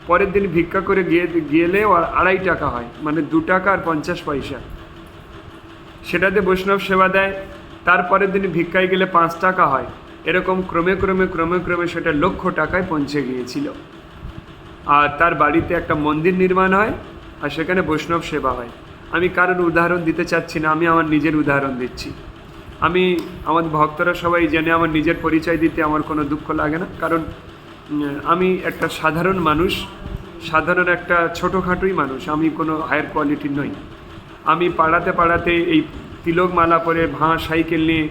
পরের দিন ভিক্ষা করে গেলে 2.5 টাকা হয়, মানে 2 টাকা আর 50 পয়সা, সেটাতে বৈষ্ণব সেবা দেয়। তারপরের দিন ভিক্ষায় গেলে 5 টাকা হয়, এরকম ক্রমে ক্রমে ক্রমে ক্রমে সেটা 1 লক্ষ টাকায় পৌঁছে গিয়েছিল। আর তার বাড়িতে একটা মন্দির নির্মাণ হয়, আর সেখানে বৈষ্ণব সেবা হয়। আমি কারোর উদাহরণ দিতে চাচ্ছি না, আমি আমার নিজের উদাহরণ দিচ্ছি। আমার ভক্তরা সবাই জেনে আমার নিজের পরিচয় দিতে আমার কোনো দুঃখ লাগে না, কারণ আমি একটা সাধারণ মানুষ, সাধারণ একটা ছোটোখাটোই মানুষ, আমি কোনো হায়ার কোয়ালিটির নই। আমি পাড়াতে পাড়াতে এই তিলক মালা পরে সাইকেল নিয়ে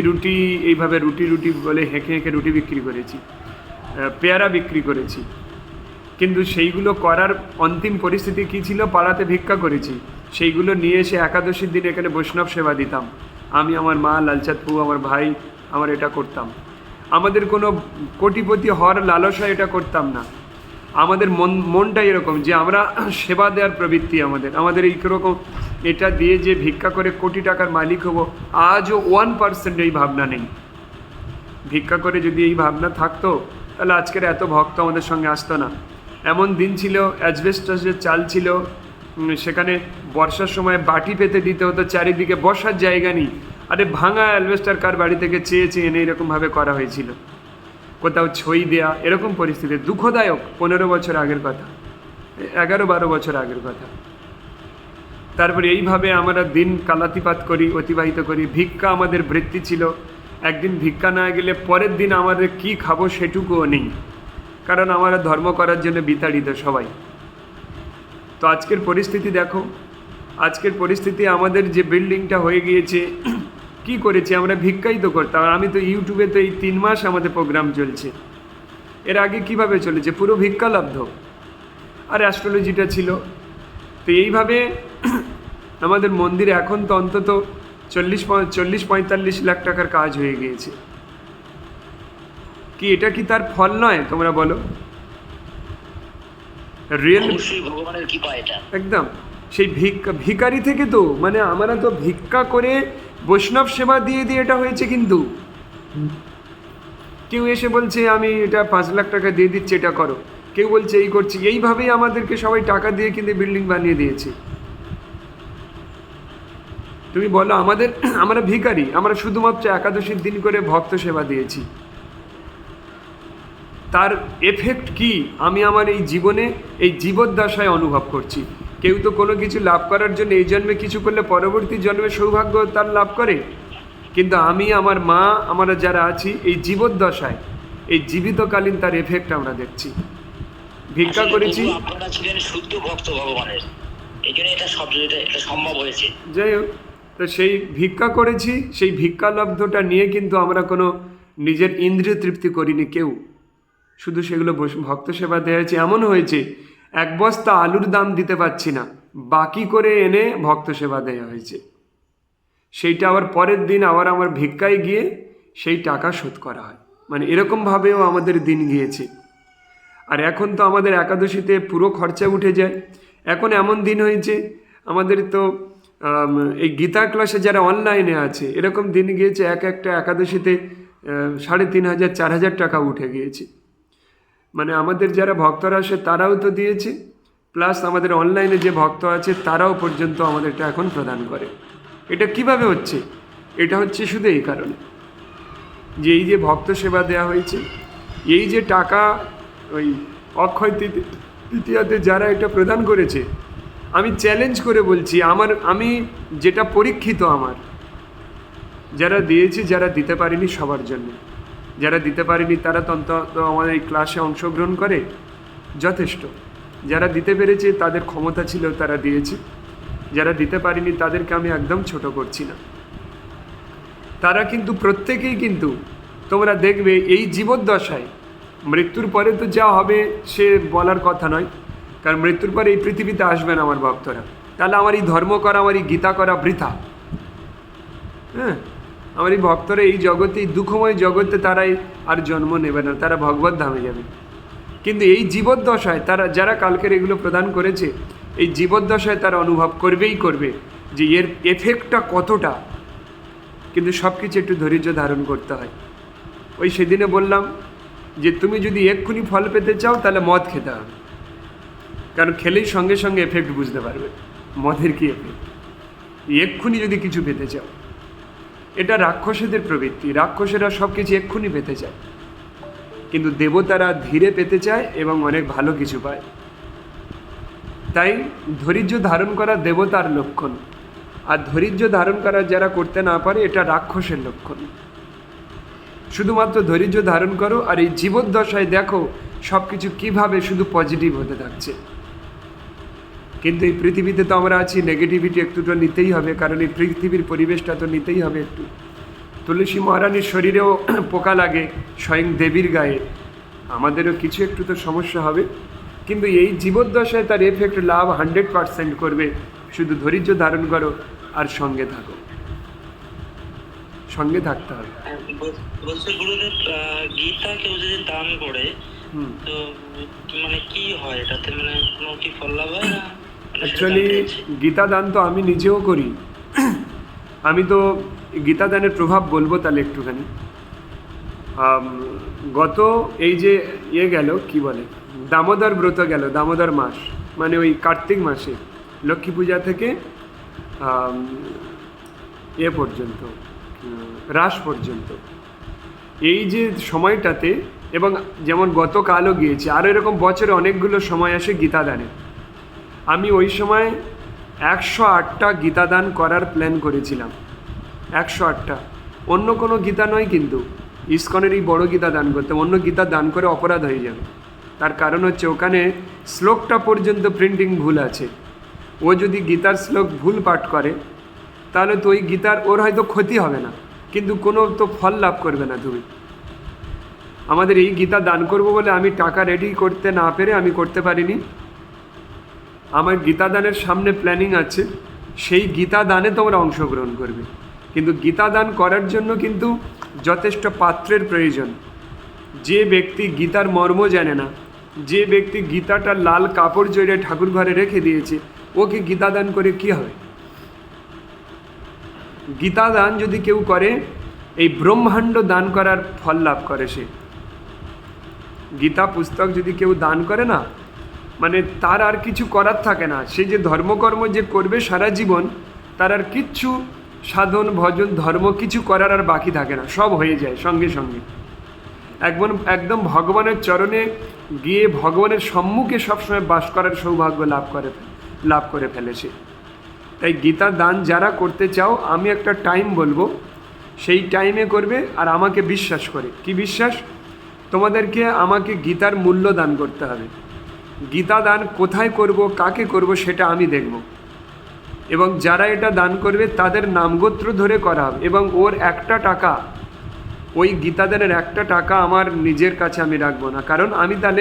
রুটি এইভাবে রুটি বলে হেঁকে হেঁকে রুটি বিক্রি করেছি। পেয়ারা বিক্রি করেছি, কিন্তু সেইগুলো করার অন্তিম পরিস্থিতি কী ছিল, পাড়াতে ভিক্ষা করেছি, সেইগুলো নিয়ে এসে একাদশীর দিন এখানে বৈষ্ণব সেবা দিতাম। আমি, আমার মা, লালচাঁদপু, আমার ভাই, আমার এটা করতাম। আমাদের কোনো কোটিপতি হওয়ার লালসা এটা করতাম না। আমাদের মনটা এরকম যে আমরা সেবা দেওয়ার প্রবৃত্তি আমাদের এইরকম, এটা দিয়ে যে ভিক্ষা করে কোটি টাকার মালিক হব, আজও 1% এই ভাবনা নেই। ভিক্ষা করে যদি এই ভাবনা থাকতো তাহলে আজকের এত ভক্ত আমাদের সঙ্গে আসতো না। এমন দিন ছিল, অ্যাজবেস্টাসের চাল ছিল, সেখানে বর্ষার সময় বাটি পেতে দিতে হতো, চারিদিকে বসার জায়গা নেই। আরে ভাঙা অ্যালবেস্টার কার বাড়ি থেকে চেয়ে এনে এরকমভাবে করা হয়েছিল, কোথাও ছই দেয়া, এরকম পরিস্থিতি। দুঃখদায়ক, 15 বছর আগের কথা, 11-12 বছর আগের কথা। তারপরে এইভাবে আমরা দিন কালাতিপাত করি, অতিবাহিত করি। ভিক্ষা আমাদের বৃত্তি ছিল। একদিন ভিক্ষা না গেলে পরের দিন আমাদের কি খাবো সেটুকুও নেই, কারণ আমরা ধর্ম করার জন্য বিতাড়িত সবাই। তো আজকের পরিস্থিতি দেখো, আজকের পরিস্থিতি আমাদের যে বিল্ডিংটা হয়ে গিয়েছে, কি করেছি আমরা, ভিক্ষাই তো করতাম। আর আমি তো ইউটিউবে তো এই 3 মাস আমাদের প্রোগ্রাম চলছে, এর আগে কিভাবে চলেছে, পুরো ভিক্ষালব্ধ। আর অ্যাস্ট্রোলজিটা ছিল। তো এইভাবে আমাদের মন্দিরে এখন তো অন্তত 40-45 লাখ টাকার কাজ হয়ে গিয়েছে। কি এটা কি তার ফল নয়, তোমরা বলো? রিয়েল ভগবানের কৃপা এটা একদম। সেই ভিখারি থেকে তো, মানে আমরা তো ভিক্ষা করে বৈষ্ণব সেবা দিয়ে দিয়ে এটা হয়েছে। কিন্তু কেউ এসে বলছে আমি এটা 5 লাখ টাকা দিয়ে দিচ্ছি, এটা করো। কেউ বলছে এই করছি। এইভাবেই আমাদেরকে সবাই টাকা দিয়ে কিন্তু বিল্ডিং বানিয়ে দিয়েছে। তুমি বলো, আমরা ভিখারি, আমরা শুধুমাত্র একাদশীর দিন করে ভক্ত সেবা দিয়েছি। তার এফেক্ট কি আমি আমার এই জীবনে, এই জীবদ্দশায় অনুভব করছি। কেউ তো কোনো কিছু লাভ করার জন্য এই জন্মে কিছু করলে পরবর্তী জন্মে সৌভাগ্য তার লাভ করে, কিন্তু আমি, আমার মা, আমরা যারা আছি এই জীবদ্দশায়, এই জীবিতকালীন তার এফেক্ট আমরা দেখছি। ভিক্ষা করেছি, আপনারা ছিলেন শুদ্ধ ভক্ত ভগবানের, এই জন্য এটা সম্ভব হয়েছে। যাই হোক, তো সেই ভিক্ষা করেছি, সেই ভিক্ষালব্ধটা নিয়ে কিন্তু আমরা কোনো নিজের ইন্দ্রিয় তৃপ্তি করিনি কেউ, শুধু সেগুলো ভক্ত সেবা দেওয়া। এমন হয়েছে 1 বস্তা আলুর দাম দিতে পারছি না, বাকি করে এনে ভক্ত সেবা দেওয়া হয়েছে। সেইটা আবার পরের দিন আবার আমার ভিক্ষায় গিয়ে সেই টাকা শোধ করা হয়। মানে এরকমভাবেও আমাদের দিন গিয়েছে। আর এখন তো আমাদের একাদশীতে পুরো খরচা উঠে যায়। এখন এমন দিন হয়েছে আমাদের তো এই গীতা ক্লাসে যারা অনলাইনে আছে, এরকম দিন গিয়েছে একটা একাদশীতে 3,500-4,000 টাকা উঠে গিয়েছে। মানে আমাদের যারা ভক্তরা আসে তারাও তো দিয়েছে, প্লাস আমাদের অনলাইনে যে ভক্ত আছে তারাও পর্যন্ত আমাদেরটা এখন প্রদান করে। এটা কিভাবে হচ্ছে? এটা হচ্ছে শুধু এই কারণে যে এই যে ভক্ত সেবা দেওয়া হয়েছে, এই যে টাকা ওই অক্ষয় তৃতীয়াতে যারা এটা প্রদান করেছে, আমি চ্যালেঞ্জ করে বলছি, আমি যেটা পরীক্ষিত, আমার যারা দিয়েছি, যারা দিতে পারিনি সবার জন্য, যারা দিতে পারেনি তারা তো অন্তত আমাদের এই ক্লাসে অংশগ্রহণ করে যথেষ্ট। যারা দিতে পেরেছে তাদের ক্ষমতা ছিল, তারা দিয়েছে। যারা দিতে পারেনি তাদেরকে আমি একদম ছোট করছি না। তারা কিন্তু প্রত্যেকেই, কিন্তু তোমরা দেখবে এই জীবদ্দশায়, মৃত্যুর পরে তো যা হবে সে বলার কথা নয়, কারণ মৃত্যুর পরে এই পৃথিবীতে আসবে না আমার ভক্তরা। তাহলে আমার এই ধর্ম করা, আমার এই গীতা করা বৃথা। হ্যাঁ, আমার এই ভক্তরা এই জগতে, এই দুঃখময় জগতে তারাই আর জন্ম নেবে না, তারা ভগবত ধামে যাবে। কিন্তু এই জীবদ্দশায় তারা, যারা কালকের এগুলো প্রদান করেছে, এই জীবদ্দশায় তারা অনুভব করবেই করবে যে এর এফেক্টটা কতটা। কিন্তু সব কিছু একটু ধৈর্য ধারণ করতে হয়। ওই সেদিনে বললাম যে তুমি যদি এক্ষুনি ফল পেতে চাও তাহলে মদ খেতে হবে, কারণ খেলেই সঙ্গে সঙ্গে এফেক্ট বুঝতে পারবে মদের কি এফেক্ট। এক্ষুনি যদি কিছু পেতে চাও, এটা রাক্ষসেদের প্রবৃত্তি। রাক্ষসেরা সব কিছু এক্ষুনি পেতে চায়, কিন্তু দেবতারা ধীরে পেতে চায় এবং অনেক ভালো কিছু পায়। তাই ধৈর্য ধারণ করা দেবতার লক্ষণ, আর ধৈর্য ধারণ করা যারা করতে না পারে এটা রাক্ষসের লক্ষণ। শুধুমাত্র ধৈর্য ধারণ করো, আর এই জীবদ্দশায় দেখো সব কিছু কীভাবে শুধু পজিটিভ হতে থাকছে। কিন্তু এই পৃথিবীতে তো আমরা আছি, নেগেটিভিটি একটু তো নিতেই হবে, কারণ এই পৃথিবীর পরিবেশটা তো নিতেই হবে একটু। তুলসী মহারানীর শরীরেও পোকা লাগে, স্বয়ং দেবীর গায়ে। আমাদেরও কিছু একটু তো সমস্যা হবে, কিন্তু এই জীবদ্দশায় তার এফেক্ট লাভ 100% করবে। শুধু ধৈর্য ধারণ করো আর সঙ্গে থাকো, সঙ্গে থাকতে হবে। বলছে গুরুদেব, গীতা কেউ যদি দান করে হুম। তো মানে কি হয় এটাতে, মানে কোনো কি ফল লাভ হয় না? অ্যাকচুয়ালি গীতা দান তো আমি নিজেও করি। আমি তো গীতা দানের প্রভাব বলবো তাহলে একটুখানি। গত এই যে গেল কি বলে, দামোদর ব্রত গেল, দামোদর মাস মানে ওই কার্তিক মাসে লক্ষ্মী পূজা থেকে পর্যন্ত, রাস পর্যন্ত, এই যে সময়টাতে, এবং যেমন গতকালও গিয়েছি, আরও এরকম বছরে অনেকগুলো সময় আসে গীতা দানে। আমি ওই সময় 108টা গীতা দান করার প্ল্যান করেছিলাম। 108টা, অন্য কোনো গীতা নয় কিন্তু, ইসকনের এই বড় গীতা দান করতে। অন্য গীতা দান করে অপরাধ হয়ে যাবে। তার কারণ হচ্ছে ওখানে শ্লোকটা পর্যন্ত প্রিন্টিং ভুল আছে। ও যদি গীতার শ্লোক ভুল পাঠ করে তাহলে তো ওই গীতার ওর হয়তো ক্ষতি হবে না, কিন্তু কোনো তো ফল লাভ করবে না তুমি। আমাদের এই গীতা দান করব বলে আমি টাকা রেডি করতে না পেরে আমি করতে পারিনি। আমার গীতা দানের সামনে প্ল্যানিং আছে, সেই গীতা দানে তোমরা অংশগ্রহণ করবে। কিন্তু গীতা দান করার জন্য কিন্তু যথেষ্ট পাত্রের প্রয়োজন। যে ব্যক্তি গীতার মর্ম জানে না, যে ব্যক্তি গীতাটা লাল কাপড় জড়িয়ে ঠাকুর ঘরে রেখে দিয়েছে, ওকে গীতা দান করে কী হবে? গীতা দান যদি কেউ করে, এই ব্রহ্মাণ্ড দান করার ফল লাভ করে সে। গীতা পুস্তক যদি কেউ দান করে না, মানে তার আর কিছু করার থাকে না। সে যে ধর্মকর্ম যে করবে সারা জীবন, তার আর কিচ্ছু সাধন ভজন ধর্ম কিছু করার আর বাকি থাকে না, সব হয়ে যায় সঙ্গে সঙ্গে। একদম ভগবানের চরণে গিয়ে ভগবানের সম্মুখে সবসময় বাস করার সৌভাগ্য লাভ করে ফেলে সে। তাই গীতা দান যারা করতে চাও, আমি একটা টাইম বলবো, সেই টাইমে করবে। আর আমাকে বিশ্বাস করে, কি বিশ্বাস? তোমাদেরকে আমাকে গীতার মূল্য দান করতে হবে। গীতা দান কোথায় করব, কাকে করব, সেটা আমি দেখব। এবং যারা এটা দান করবে তাদের নামগোত্র ধরে করা হবে। এবং ওর একটা টাকা, ওই গীতা দানের একটা টাকা আমার নিজের কাছে আমি রাখবো না, কারণ আমি তাহলে